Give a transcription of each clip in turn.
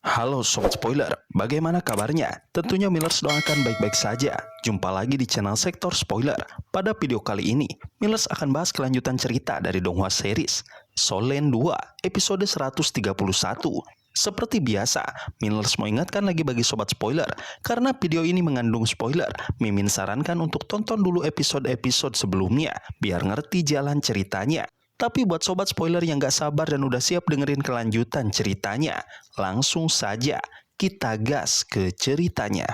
Halo Sobat Spoiler, bagaimana kabarnya? Tentunya Millers doakan baik-baik saja. Jumpa lagi di channel Sektor Spoiler. Pada video kali ini, Millers akan bahas kelanjutan cerita dari Donghua series Soul Lane 2 episode 131. Seperti biasa, Millers mau ingatkan lagi bagi Sobat Spoiler, karena video ini mengandung spoiler, Mimin sarankan untuk tonton dulu episode-episode sebelumnya, biar ngerti jalan ceritanya. Tapi buat sobat spoiler yang gak sabar dan udah siap dengerin kelanjutan ceritanya, langsung saja kita gas ke ceritanya.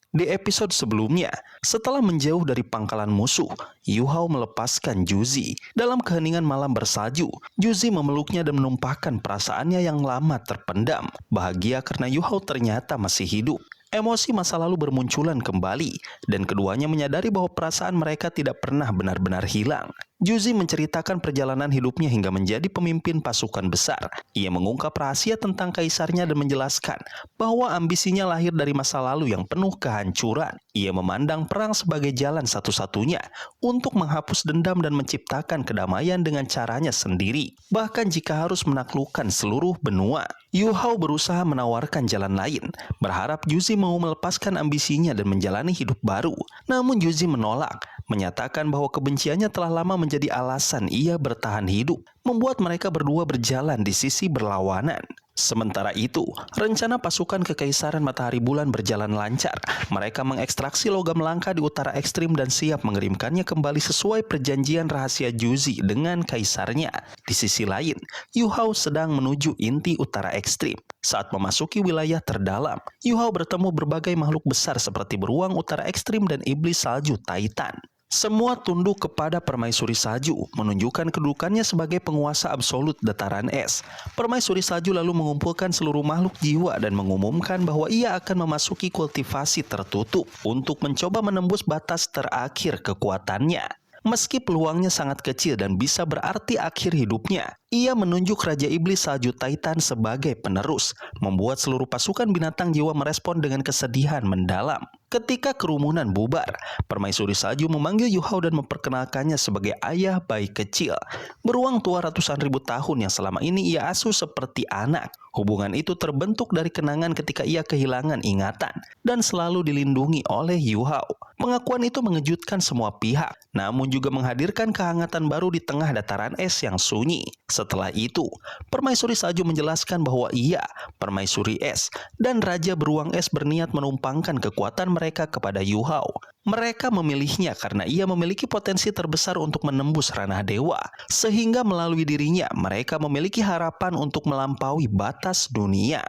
Di episode sebelumnya, setelah menjauh dari pangkalan musuh, Yu Hao melepaskan Juzi. Dalam keheningan malam bersalju, Juzi memeluknya dan menumpahkan perasaannya yang lama terpendam. Bahagia karena Yu Hao ternyata masih hidup. Emosi masa lalu bermunculan kembali, dan keduanya menyadari bahwa perasaan mereka tidak pernah benar-benar hilang. Juzi menceritakan perjalanan hidupnya hingga menjadi pemimpin pasukan besar. Ia mengungkap rahasia tentang kaisarnya dan menjelaskan bahwa ambisinya lahir dari masa lalu yang penuh kehancuran. Ia memandang perang sebagai jalan satu-satunya untuk menghapus dendam dan menciptakan kedamaian dengan caranya sendiri, bahkan jika harus menaklukkan seluruh benua. Yu Hao berusaha menawarkan jalan lain, berharap Juzi mau melepaskan ambisinya dan menjalani hidup baru. Namun Juzi menolak, menyatakan bahwa kebenciannya telah lama menjadi alasan ia bertahan hidup, membuat mereka berdua berjalan di sisi berlawanan. Sementara itu, rencana pasukan Kekaisaran Matahari Bulan berjalan lancar. Mereka mengekstraksi logam langka di utara ekstrim dan siap mengirimkannya kembali sesuai perjanjian rahasia Juzi dengan kaisarnya. Di sisi lain, Yu Hao sedang menuju inti utara ekstrim. Saat memasuki wilayah terdalam, Yu Hao bertemu berbagai makhluk besar seperti beruang utara ekstrim dan iblis salju Titan. Semua tunduk kepada Permaisuri Salju, menunjukkan kedudukannya sebagai penguasa absolut dataran es. Permaisuri Salju lalu mengumpulkan seluruh makhluk jiwa dan mengumumkan bahwa ia akan memasuki kultivasi tertutup untuk mencoba menembus batas terakhir kekuatannya. Meski peluangnya sangat kecil dan bisa berarti akhir hidupnya, ia menunjuk Raja Iblis Salju Titan sebagai penerus, membuat seluruh pasukan binatang jiwa merespon dengan kesedihan mendalam. Ketika kerumunan bubar, Permaisuri Salju memanggil Yu Hao dan memperkenalkannya sebagai ayah bayi kecil, beruang tua ratusan ribu tahun yang selama ini ia asuh seperti anak. Hubungan itu terbentuk dari kenangan ketika ia kehilangan ingatan dan selalu dilindungi oleh Yu Hao. Pengakuan itu mengejutkan semua pihak, namun juga menghadirkan kehangatan baru di tengah dataran es yang sunyi. Setelah itu, Permaisuri Salju menjelaskan bahwa ia, Permaisuri Es, dan Raja Beruang Es berniat menumpangkan kekuatan mereka kepada Yu Hao. Mereka memilihnya karena ia memiliki potensi terbesar untuk menembus ranah dewa, sehingga melalui dirinya mereka memiliki harapan untuk melampaui batas dunia.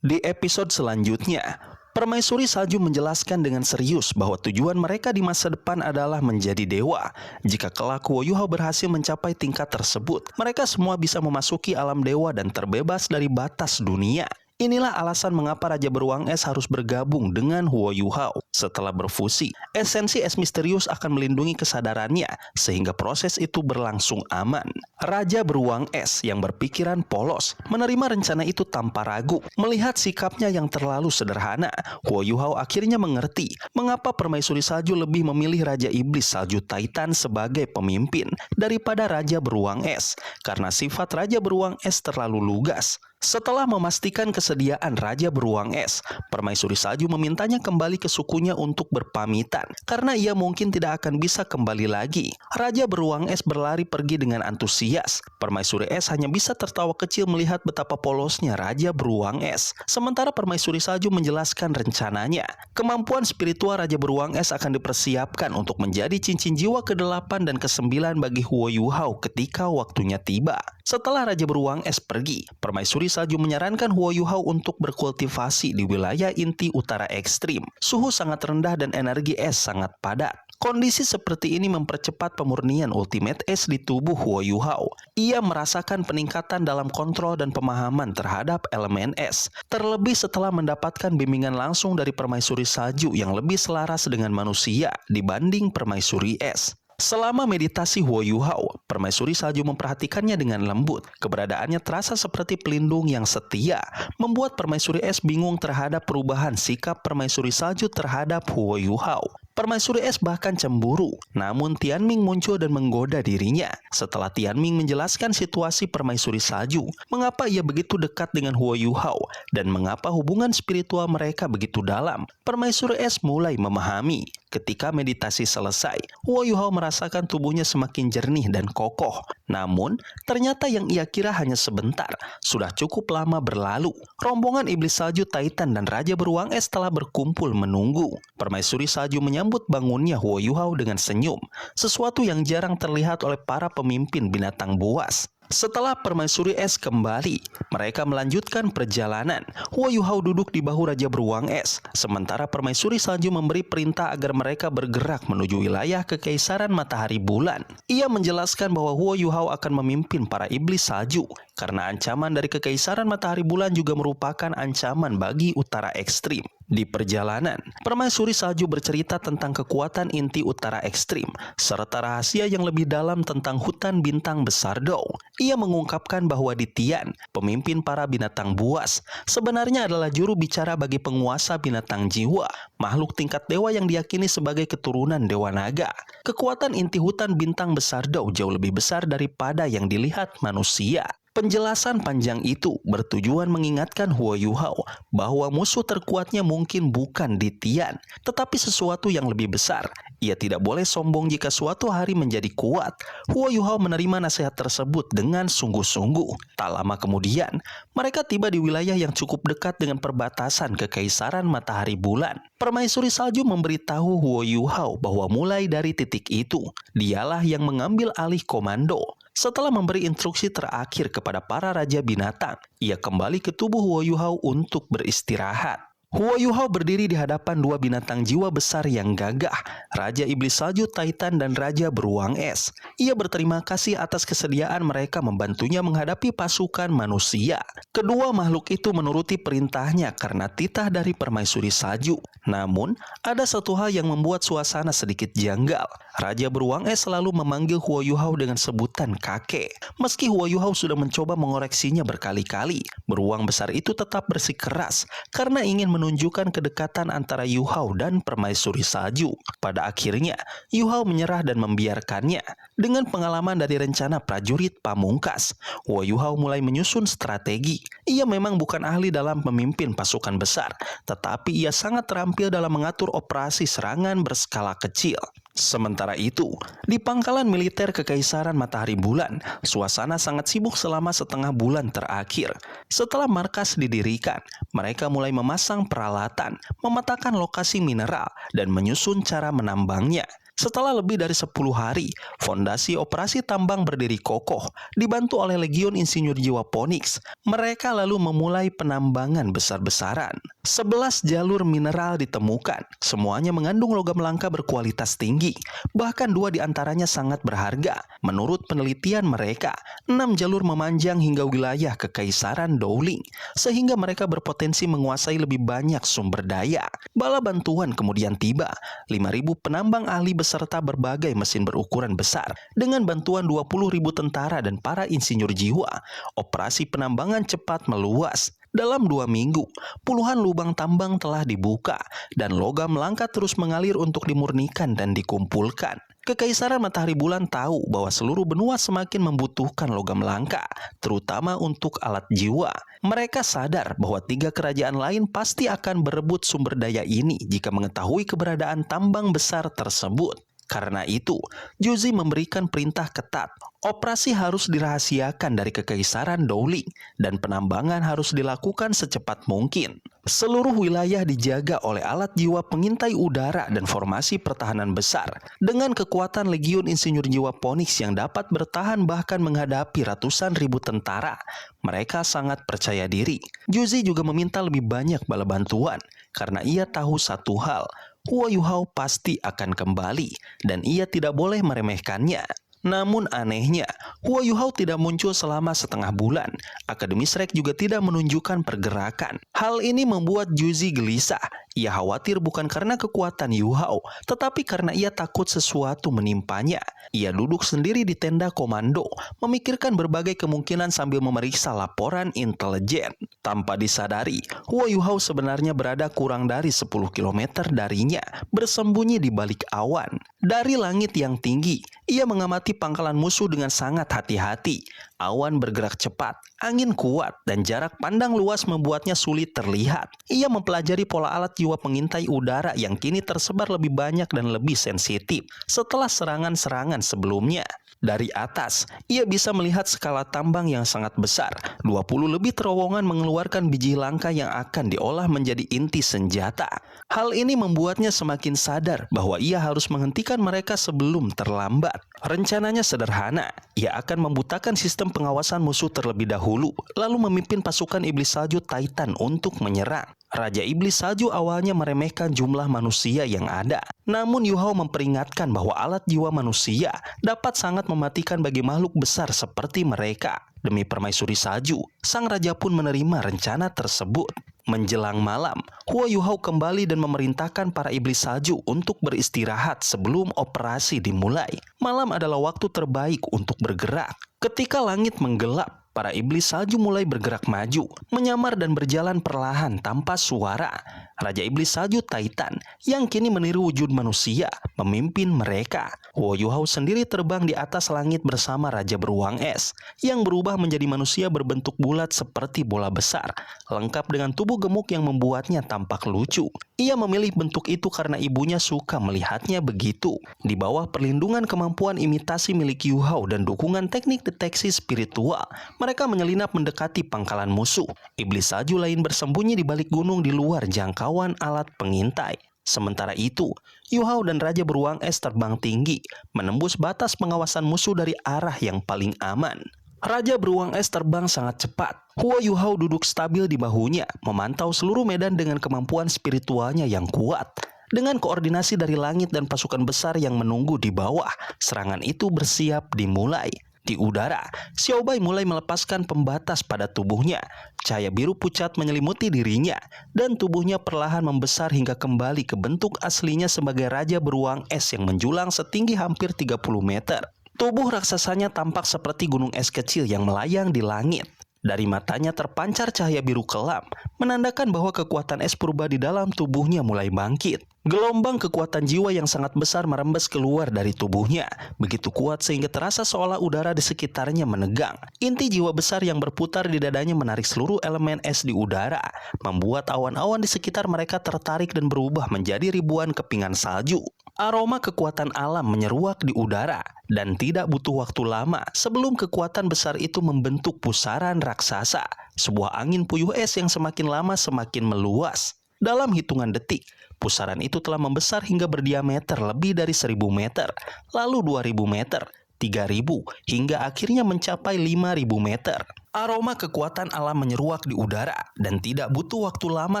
Di episode selanjutnya, Permaisuri Salju menjelaskan dengan serius bahwa tujuan mereka di masa depan adalah menjadi dewa. Jika kelak Yu Hao berhasil mencapai tingkat tersebut, mereka semua bisa memasuki alam dewa dan terbebas dari batas dunia. Inilah alasan mengapa Raja Beruang Es harus bergabung dengan Yu Hao. Setelah berfusi, esensi es misterius akan melindungi kesadarannya, sehingga proses itu berlangsung aman. Raja Beruang Es yang berpikiran polos menerima rencana itu tanpa ragu. Melihat sikapnya yang terlalu sederhana, Yu Hao akhirnya mengerti mengapa Permaisuri Salju lebih memilih Raja Iblis Salju Titan sebagai pemimpin daripada Raja Beruang Es, karena sifat Raja Beruang Es terlalu lugas. Setelah memastikan kesediaan Raja Beruang Es, Permaisuri Salju memintanya kembali ke sukunya untuk berpamitan, karena ia mungkin tidak akan bisa kembali lagi. Raja Beruang Es berlari pergi dengan antusias. Permaisuri Es hanya bisa tertawa kecil melihat betapa polosnya Raja Beruang Es. Sementara Permaisuri Salju menjelaskan rencananya. Kemampuan spiritual Raja Beruang Es akan dipersiapkan untuk menjadi cincin jiwa ke-8 dan ke-9 bagi Yu Hao ketika waktunya tiba. Setelah Raja Beruang Es pergi, Permaisuri Salju menyarankan Yu Hao untuk berkultivasi di wilayah inti utara ekstrim. Suhu sangat rendah dan energi es sangat padat. Kondisi seperti ini mempercepat pemurnian ultimate es di tubuh Yu Hao. Ia merasakan peningkatan dalam kontrol dan pemahaman terhadap elemen es. Terlebih setelah mendapatkan bimbingan langsung dari Permaisuri Salju yang lebih selaras dengan manusia dibanding Permaisuri Es. Selama meditasi Yu Hao, Permaisuri Salju memperhatikannya dengan lembut. Keberadaannya terasa seperti pelindung yang setia, membuat Permaisuri Es bingung terhadap perubahan sikap Permaisuri Salju terhadap Yu Hao. Permaisuri Es bahkan cemburu. Namun Tianming muncul dan menggoda dirinya. Setelah Tianming menjelaskan situasi Permaisuri Salju, mengapa ia begitu dekat dengan Huo Yuhao dan mengapa hubungan spiritual mereka begitu dalam, Permaisuri Es mulai memahami. Ketika meditasi selesai, Huo Yuhao merasakan tubuhnya semakin jernih dan kokoh. Namun, ternyata yang ia kira hanya sebentar, sudah cukup lama berlalu. Rombongan iblis salju Titan dan Raja Beruang Es telah berkumpul menunggu. Permaisuri Salju menyambut bangunnya Huo Yuhao dengan senyum, sesuatu yang jarang terlihat oleh para pemimpin binatang buas. Setelah Permaisuri Es kembali, mereka melanjutkan perjalanan. Huo Yuhao duduk di bahu Raja Beruang Es, sementara Permaisuri Salju memberi perintah agar mereka bergerak menuju wilayah Kekaisaran Matahari Bulan. Ia menjelaskan bahwa Huo Yuhao akan memimpin para iblis salju, karena ancaman dari Kekaisaran Matahari Bulan juga merupakan ancaman bagi Utara Ekstrim. Di perjalanan, Permaisuri Salju bercerita tentang kekuatan inti Utara Ekstrim, serta rahasia yang lebih dalam tentang hutan bintang besar Dou. Ia mengungkapkan bahwa di Tian, pemimpin para binatang buas, sebenarnya adalah juru bicara bagi penguasa binatang jiwa, makhluk tingkat dewa yang diyakini sebagai keturunan Dewa Naga. Kekuatan inti hutan bintang besar Dou jauh lebih besar daripada yang dilihat manusia. Penjelasan panjang itu bertujuan mengingatkan Huo Yuhao bahwa musuh terkuatnya mungkin bukan di Tian, tetapi sesuatu yang lebih besar. Ia tidak boleh sombong jika suatu hari menjadi kuat. Huo Yuhao menerima nasihat tersebut dengan sungguh-sungguh. Tak lama kemudian, mereka tiba di wilayah yang cukup dekat dengan perbatasan Kekaisaran Matahari Bulan. Permaisuri Salju memberitahu Huo Yuhao bahwa mulai dari titik itu, dialah yang mengambil alih komando. Setelah memberi instruksi terakhir kepada para raja binatang, ia kembali ke tubuh Huo Yuhao untuk beristirahat. Huo Yuhao berdiri di hadapan dua binatang jiwa besar yang gagah, Raja Iblis Salju Titan dan Raja Beruang Es. Ia berterima kasih atas kesediaan mereka membantunya menghadapi pasukan manusia. Kedua makhluk itu menuruti perintahnya karena titah dari Permaisuri Salju. Namun, ada satu hal yang membuat suasana sedikit janggal. Raja Beruang Es selalu memanggil Huo Yuhao dengan sebutan kakek. Meski Huo Yuhao sudah mencoba mengoreksinya berkali-kali, beruang besar itu tetap bersikeras karena ingin menunjukkan kedekatan antara Yuhao dan Permaisuri Salju. Pada akhirnya, Yuhao menyerah dan membiarkannya. Dengan pengalaman dari rencana prajurit pamungkas, Huo Yuhao mulai menyusun strategi. Ia memang bukan ahli dalam memimpin pasukan besar, tetapi ia sangat terampil dalam mengatur operasi serangan berskala kecil. Sementara itu, di pangkalan militer Kekaisaran Matahari Bulan, suasana sangat sibuk selama setengah bulan terakhir. Setelah markas didirikan, mereka mulai memasang peralatan, memetakan lokasi mineral, dan menyusun cara menambangnya. Setelah lebih dari 10 hari, fondasi operasi tambang berdiri kokoh, dibantu oleh Legiun Insinyur Jiwa Phoenix. Mereka lalu memulai penambangan besar-besaran. 11 jalur mineral ditemukan, semuanya mengandung logam langka berkualitas tinggi. Bahkan 2 diantaranya sangat berharga. Menurut penelitian mereka, 6 jalur memanjang hingga wilayah Kekaisaran Douling, sehingga mereka berpotensi menguasai lebih banyak sumber daya. Bala bantuan kemudian tiba, 5.000 penambang ahli beserta berbagai mesin berukuran besar. Dengan bantuan 20.000 tentara dan para insinyur jiwa, operasi penambangan cepat meluas. Dalam 2 minggu, puluhan lubang tambang telah dibuka dan logam langka terus mengalir untuk dimurnikan dan dikumpulkan. Kekaisaran Matahari Bulan tahu bahwa seluruh benua semakin membutuhkan logam langka, terutama untuk alat jiwa. Mereka sadar bahwa 3 kerajaan lain pasti akan berebut sumber daya ini jika mengetahui keberadaan tambang besar tersebut. Karena itu, Juzi memberikan perintah ketat. Operasi harus dirahasiakan dari Kekaisaran Douling dan penambangan harus dilakukan secepat mungkin. Seluruh wilayah dijaga oleh alat jiwa pengintai udara dan formasi pertahanan besar. Dengan kekuatan Legiun Insinyur Jiwa Phoenix yang dapat bertahan bahkan menghadapi ratusan ribu tentara, mereka sangat percaya diri. Juzi juga meminta lebih banyak bala bantuan karena ia tahu satu hal, Huo Yuhao pasti akan kembali dan ia tidak boleh meremehkannya. Namun anehnya, Huo Yuhao tidak muncul selama setengah bulan. Akademi Shrek juga tidak menunjukkan pergerakan. Hal ini membuat Juzi gelisah. Ia khawatir bukan karena kekuatan Yuhao, tetapi karena ia takut sesuatu menimpanya. Ia duduk sendiri di tenda komando, memikirkan berbagai kemungkinan sambil memeriksa laporan intelijen. Tanpa disadari, Huo Yuhao sebenarnya berada kurang dari 10 km darinya, bersembunyi di balik awan. Dari langit yang tinggi, ia mengamati pangkalan musuh dengan sangat hati-hati. Awan bergerak cepat, angin kuat, dan jarak pandang luas membuatnya sulit terlihat. Ia mempelajari pola alat jiwa pengintai udara yang kini tersebar lebih banyak dan lebih sensitif setelah serangan-serangan sebelumnya. Dari atas, ia bisa melihat skala tambang yang sangat besar. 20 lebih terowongan mengeluarkan biji langka yang akan diolah menjadi inti senjata. Hal ini membuatnya semakin sadar bahwa ia harus menghentikan mereka sebelum terlambat. Rencananya sederhana, ia akan membutakan sistem pengawasan musuh terlebih dahulu, lalu memimpin pasukan iblis salju Titan untuk menyerang. Raja Iblis Salju awalnya meremehkan jumlah manusia yang ada. Namun Yuhao memperingatkan bahwa alat jiwa manusia dapat sangat mematikan bagi makhluk besar seperti mereka. Demi permaisuri salju, sang raja pun menerima rencana tersebut. Menjelang malam, Huo Yuhao kembali dan memerintahkan para iblis salju untuk beristirahat sebelum operasi dimulai. Malam adalah waktu terbaik untuk bergerak. Ketika langit menggelap, para iblis salju mulai bergerak maju, menyamar dan berjalan perlahan tanpa suara. Raja Iblis Salju Titan yang kini meniru wujud manusia memimpin mereka. Huo Yuhao sendiri terbang di atas langit bersama Raja Beruang Es yang berubah menjadi manusia berbentuk bulat seperti bola besar, lengkap dengan tubuh gemuk yang membuatnya tampak lucu. Ia memilih bentuk itu karena ibunya suka melihatnya begitu. Di bawah perlindungan kemampuan imitasi milik Yuhao dan dukungan teknik deteksi spiritual, mereka menyelinap mendekati pangkalan musuh. Iblis salju lain bersembunyi di balik gunung di luar jangkauan alat pengintai. Sementara itu, Yuhao dan Raja Beruang Es terbang tinggi, menembus batas pengawasan musuh dari arah yang paling aman. Raja Beruang Es terbang sangat cepat. Huo Yuhao duduk stabil di bahunya, memantau seluruh medan dengan kemampuan spiritualnya yang kuat. Dengan koordinasi dari langit dan pasukan besar yang menunggu di bawah, serangan itu bersiap dimulai. Di udara, Xiao Bai mulai melepaskan pembatas pada tubuhnya. Cahaya biru pucat menyelimuti dirinya, dan tubuhnya perlahan membesar hingga kembali ke bentuk aslinya sebagai Raja Beruang Es yang menjulang setinggi hampir 30 meter. Tubuh raksasanya tampak seperti gunung es kecil yang melayang di langit. Dari matanya terpancar cahaya biru kelam, menandakan bahwa kekuatan es purba di dalam tubuhnya mulai bangkit. Gelombang kekuatan jiwa yang sangat besar merembes keluar dari tubuhnya, begitu kuat sehingga terasa seolah udara di sekitarnya menegang. Inti jiwa besar yang berputar di dadanya menarik seluruh elemen es di udara, membuat awan-awan di sekitar mereka tertarik dan berubah menjadi ribuan kepingan salju. Aroma kekuatan alam menyeruak di udara, dan tidak butuh waktu lama sebelum kekuatan besar itu membentuk pusaran raksasa, sebuah angin puyuh es yang semakin lama semakin meluas. Dalam hitungan detik, pusaran itu telah membesar hingga berdiameter lebih dari 1000 meter, lalu 2000 meter, 3000, hingga akhirnya mencapai 5000 meter. Aroma kekuatan alam menyeruak di udara, dan tidak butuh waktu lama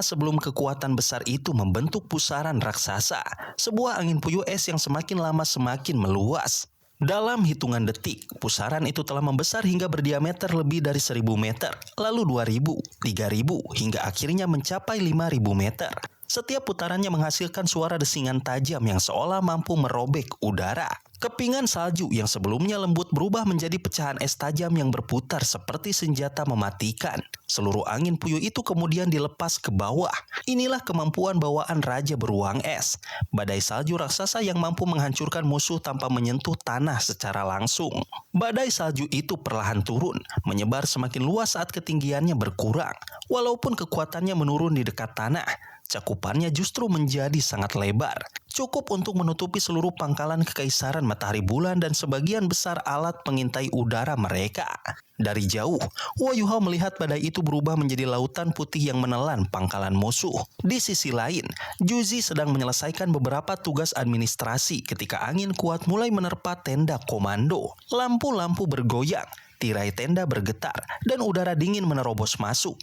sebelum kekuatan besar itu membentuk pusaran raksasa, sebuah angin puyuh es yang semakin lama semakin meluas. Dalam hitungan detik, pusaran itu telah membesar hingga berdiameter lebih dari 1000 meter, lalu 2000, 3000, hingga akhirnya mencapai 5000 meter. Setiap putarannya menghasilkan suara desingan tajam yang seolah mampu merobek udara. Kepingan salju yang sebelumnya lembut berubah menjadi pecahan es tajam yang berputar seperti senjata mematikan. Seluruh angin puyuh itu kemudian dilepas ke bawah. Inilah kemampuan bawaan Raja Beruang Es, badai salju raksasa yang mampu menghancurkan musuh tanpa menyentuh tanah secara langsung. Badai salju itu perlahan turun, menyebar semakin luas saat ketinggiannya berkurang. Walaupun kekuatannya menurun di dekat tanah, cakupannya justru menjadi sangat lebar, cukup untuk menutupi seluruh pangkalan kekaisaran matahari bulan dan sebagian besar alat pengintai udara mereka. Dari jauh, Huo Yuhao melihat badai itu berubah menjadi lautan putih yang menelan pangkalan musuh. Di sisi lain, Juzi sedang menyelesaikan beberapa tugas administrasi ketika angin kuat mulai menerpa tenda komando. Lampu-lampu bergoyang, tirai tenda bergetar, dan udara dingin menerobos masuk.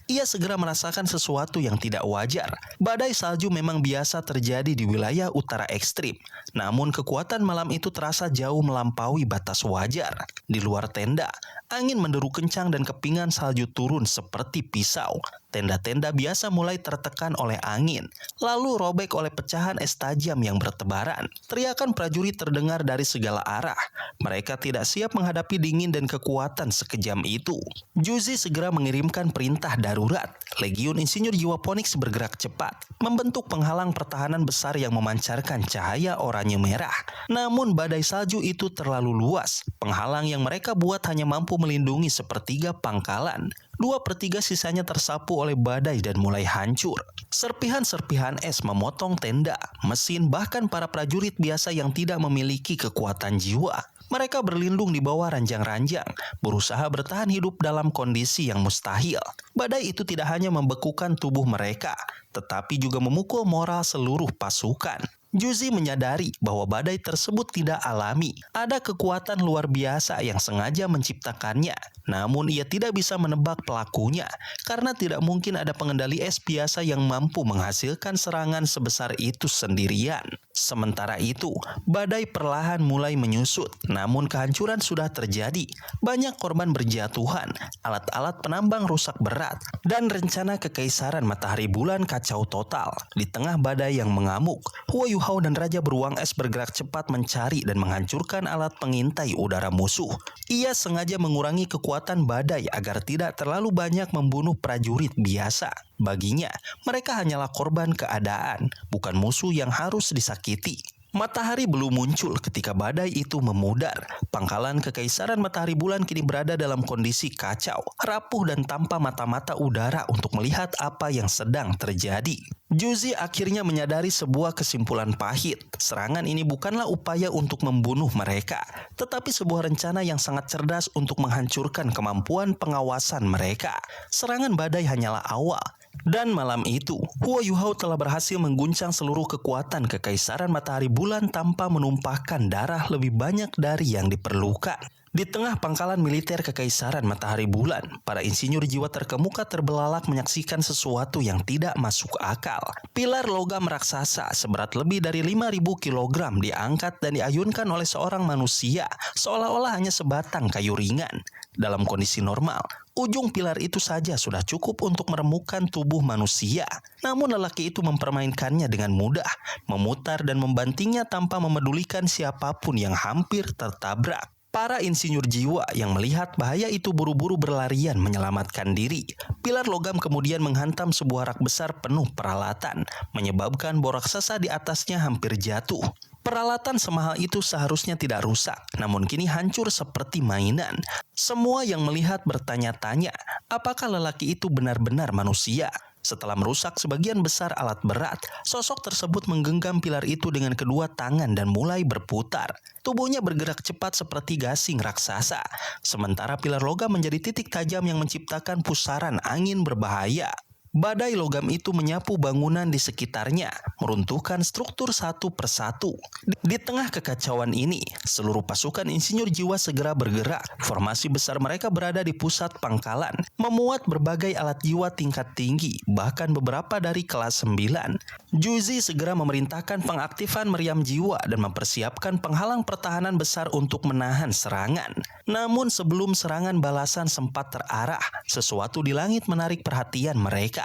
Ia segera merasakan sesuatu yang tidak wajar. Badai salju memang biasa terjadi di wilayah utara ekstrim. Namun kekuatan malam itu terasa jauh melampaui batas wajar. Di luar tenda, angin menderu kencang dan kepingan salju turun seperti pisau. Tenda-tenda biasa mulai tertekan oleh angin, lalu robek oleh pecahan es tajam yang bertebaran. Teriakan prajurit terdengar dari segala arah. Mereka tidak siap menghadapi dingin dan kekuatan sekejam itu. Juzi segera mengirimkan perintah darurat. darurat, Legiun Insinyur Jiwa Phoenix bergerak cepat, membentuk penghalang pertahanan besar yang memancarkan cahaya oranye merah. Namun badai salju itu terlalu luas. Penghalang yang mereka buat hanya mampu melindungi sepertiga pangkalan. 2/3 sisanya tersapu oleh badai dan mulai hancur. Serpihan-serpihan es memotong tenda, mesin, bahkan para prajurit biasa yang tidak memiliki kekuatan jiwa. Mereka berlindung di bawah ranjang-ranjang, berusaha bertahan hidup dalam kondisi yang mustahil. Badai itu tidak hanya membekukan tubuh mereka, tetapi juga memukul moral seluruh pasukan. Juzi menyadari bahwa badai tersebut tidak alami. Ada kekuatan luar biasa yang sengaja menciptakannya. Namun ia tidak bisa menebak pelakunya, karena tidak mungkin ada pengendali es biasa yang mampu menghasilkan serangan sebesar itu sendirian. Sementara itu, badai perlahan mulai menyusut, namun kehancuran sudah terjadi. Banyak korban berjatuhan, alat-alat penambang rusak berat, dan rencana kekaisaran matahari bulan kacau total. Di tengah badai yang mengamuk, Huo Yuhao dan Raja Beruang Es bergerak cepat mencari dan menghancurkan alat pengintai udara musuh. Ia sengaja mengurangi kekuatan badai agar tidak terlalu banyak membunuh prajurit biasa. Baginya, mereka hanyalah korban keadaan, bukan musuh yang harus disakiti. Matahari belum muncul ketika badai itu memudar. Pangkalan kekaisaran matahari bulan kini berada dalam kondisi kacau, rapuh dan tanpa mata-mata udara untuk melihat apa yang sedang terjadi. Juzi akhirnya menyadari sebuah kesimpulan pahit. Serangan ini bukanlah upaya untuk membunuh mereka, tetapi sebuah rencana yang sangat cerdas untuk menghancurkan kemampuan pengawasan mereka. Serangan badai hanyalah awal. Dan malam itu, Huo Yuhao telah berhasil mengguncang seluruh kekuatan kekaisaran matahari bulan tanpa menumpahkan darah lebih banyak dari yang diperlukan. Di tengah pangkalan militer kekaisaran matahari bulan, para insinyur jiwa terkemuka terbelalak menyaksikan sesuatu yang tidak masuk akal. Pilar logam raksasa seberat lebih dari 5.000 kilogram diangkat dan diayunkan oleh seorang manusia, seolah-olah hanya sebatang kayu ringan. Dalam kondisi normal, ujung pilar itu saja sudah cukup untuk meremukkan tubuh manusia. Namun lelaki itu mempermainkannya dengan mudah, memutar dan membantingnya tanpa memedulikan siapapun yang hampir tertabrak. Para insinyur jiwa yang melihat bahaya itu buru-buru berlarian menyelamatkan diri. Pilar logam kemudian menghantam sebuah rak besar penuh peralatan, menyebabkan bor raksasa di atasnya hampir jatuh. Peralatan semahal itu seharusnya tidak rusak, namun kini hancur seperti mainan. Semua yang melihat bertanya-tanya, apakah lelaki itu benar-benar manusia? Setelah merusak sebagian besar alat berat, sosok tersebut menggenggam pilar itu dengan kedua tangan dan mulai berputar. Tubuhnya bergerak cepat seperti gasing raksasa, sementara pilar logam menjadi titik tajam yang menciptakan pusaran angin berbahaya. Badai logam itu menyapu bangunan di sekitarnya, meruntuhkan struktur satu persatu. Di tengah kekacauan ini, seluruh pasukan insinyur jiwa segera bergerak. Formasi besar mereka berada di pusat pangkalan, memuat berbagai alat jiwa tingkat tinggi, bahkan beberapa dari kelas 9. Juzi segera memerintahkan pengaktifan meriam jiwa dan mempersiapkan penghalang pertahanan besar untuk menahan serangan. Namun sebelum serangan balasan sempat terarah, sesuatu di langit menarik perhatian mereka.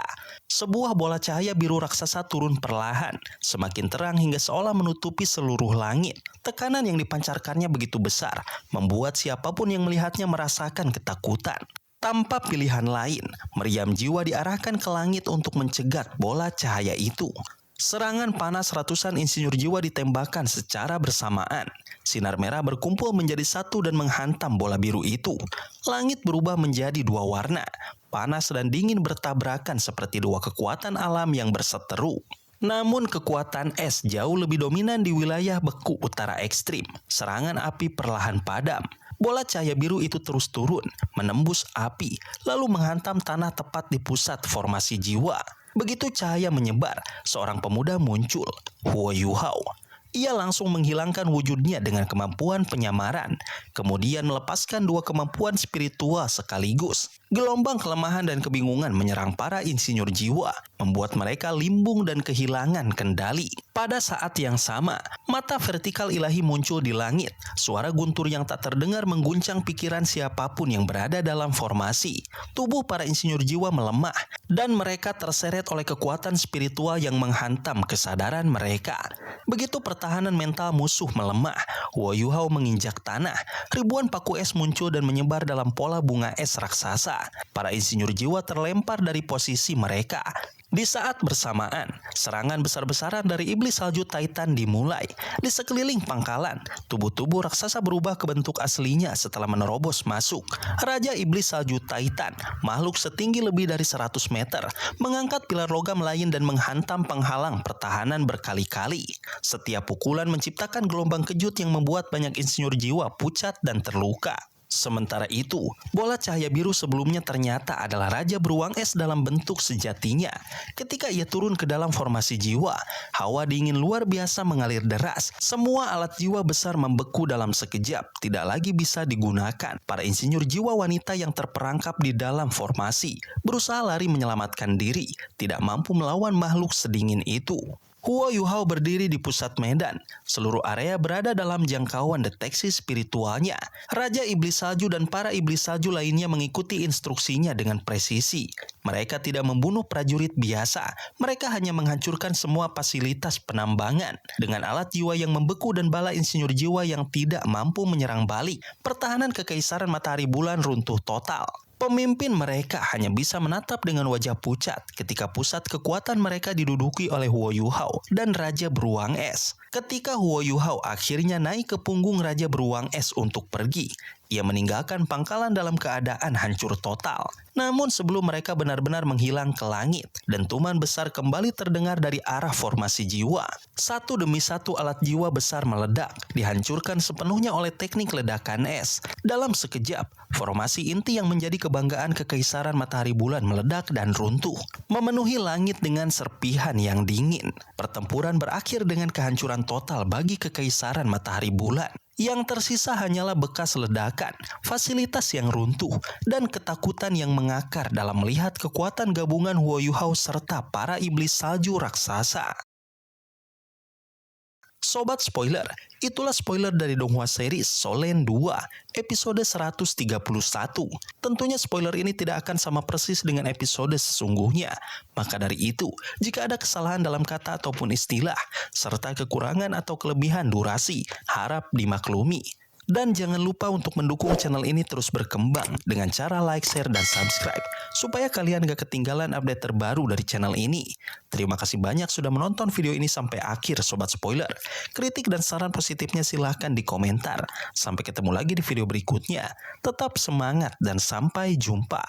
Sebuah bola cahaya biru raksasa turun perlahan, semakin terang hingga seolah menutupi seluruh langit. Tekanan yang dipancarkannya begitu besar, membuat siapapun yang melihatnya merasakan ketakutan. Tanpa pilihan lain, meriam jiwa diarahkan ke langit untuk mencegat bola cahaya itu. Serangan panas ratusan insinyur jiwa ditembakkan secara bersamaan. Sinar merah berkumpul menjadi satu dan menghantam bola biru itu. Langit berubah menjadi dua warna. Panas dan dingin bertabrakan seperti dua kekuatan alam yang berseteru. Namun kekuatan es jauh lebih dominan di wilayah beku utara ekstrim. Serangan api perlahan padam. Bola cahaya biru itu terus turun, menembus api, lalu menghantam tanah tepat di pusat formasi jiwa. Begitu cahaya menyebar, seorang pemuda muncul, Huo Yuhao. Ia langsung menghilangkan wujudnya dengan kemampuan penyamaran, kemudian melepaskan dua kemampuan spiritual sekaligus. Gelombang kelemahan dan kebingungan menyerang para insinyur jiwa, membuat mereka limbung dan kehilangan kendali. Pada saat yang sama, mata vertikal ilahi muncul di langit. Suara guntur yang tak terdengar mengguncang pikiran siapapun yang berada dalam formasi. Tubuh para insinyur jiwa melemah, dan mereka terseret oleh kekuatan spiritual yang menghantam kesadaran mereka. Begitu pertahanan mental musuh melemah, Wo Yuhao menginjak tanah. Ribuan paku es muncul dan menyebar dalam pola bunga es raksasa. Para insinyur jiwa terlempar dari posisi mereka. Di saat bersamaan, serangan besar-besaran dari iblis salju Titan dimulai. Di sekeliling pangkalan, tubuh-tubuh raksasa berubah ke bentuk aslinya setelah menerobos masuk. Raja iblis salju Titan, makhluk setinggi lebih dari 100 meter, mengangkat pilar logam lain dan menghantam penghalang pertahanan berkali-kali. Setiap pukulan menciptakan gelombang kejut yang membuat banyak insinyur jiwa pucat dan terluka. Sementara itu, bola cahaya biru sebelumnya ternyata adalah Raja Beruang Es dalam bentuk sejatinya. Ketika ia turun ke dalam formasi jiwa, hawa dingin luar biasa mengalir deras. Semua alat jiwa besar membeku dalam sekejap, tidak lagi bisa digunakan. Para insinyur jiwa wanita yang terperangkap di dalam formasi berusaha lari menyelamatkan diri, tidak mampu melawan makhluk sedingin itu. Wo Yuhao berdiri di pusat medan. Seluruh area berada dalam jangkauan deteksi spiritualnya. Raja Iblis Salju dan para Iblis Salju lainnya mengikuti instruksinya dengan presisi. Mereka tidak membunuh prajurit biasa. Mereka hanya menghancurkan semua fasilitas penambangan. Dengan alat jiwa yang membeku dan bala insinyur jiwa yang tidak mampu menyerang balik, pertahanan Kekaisaran Matahari Bulan runtuh total. Pemimpin mereka hanya bisa menatap dengan wajah pucat ketika pusat kekuatan mereka diduduki oleh Wo Yuhao dan Raja Beruang Es. Ketika Wo Yuhao akhirnya naik ke punggung Raja Beruang Es untuk pergi, ia meninggalkan pangkalan dalam keadaan hancur total. Namun sebelum mereka benar-benar menghilang ke langit, dentuman besar kembali terdengar dari arah formasi jiwa. Satu demi satu alat jiwa besar meledak, dihancurkan sepenuhnya oleh teknik ledakan es. Dalam sekejap, formasi inti yang menjadi kebanggaan Kekaisaran Matahari Bulan meledak dan runtuh, memenuhi langit dengan serpihan yang dingin. Pertempuran berakhir dengan kehancuran total bagi Kekaisaran Matahari Bulan. Yang tersisa hanyalah bekas ledakan, fasilitas yang runtuh, dan ketakutan yang mengakar dalam melihat kekuatan gabungan Wo Yuhao serta para iblis salju raksasa. Sobat spoiler, itulah spoiler dari Donghua series Solen 2, episode 131. Tentunya spoiler ini tidak akan sama persis dengan episode sesungguhnya. Maka dari itu, jika ada kesalahan dalam kata ataupun istilah, serta kekurangan atau kelebihan durasi, harap dimaklumi. Dan jangan lupa untuk mendukung channel ini terus berkembang dengan cara like, share, dan subscribe, supaya kalian gak ketinggalan update terbaru dari channel ini. Terima kasih banyak sudah menonton video ini sampai akhir Sobat Spoiler. Kritik dan saran positifnya silahkan di komentar. Sampai ketemu lagi di video berikutnya. Tetap semangat dan sampai jumpa.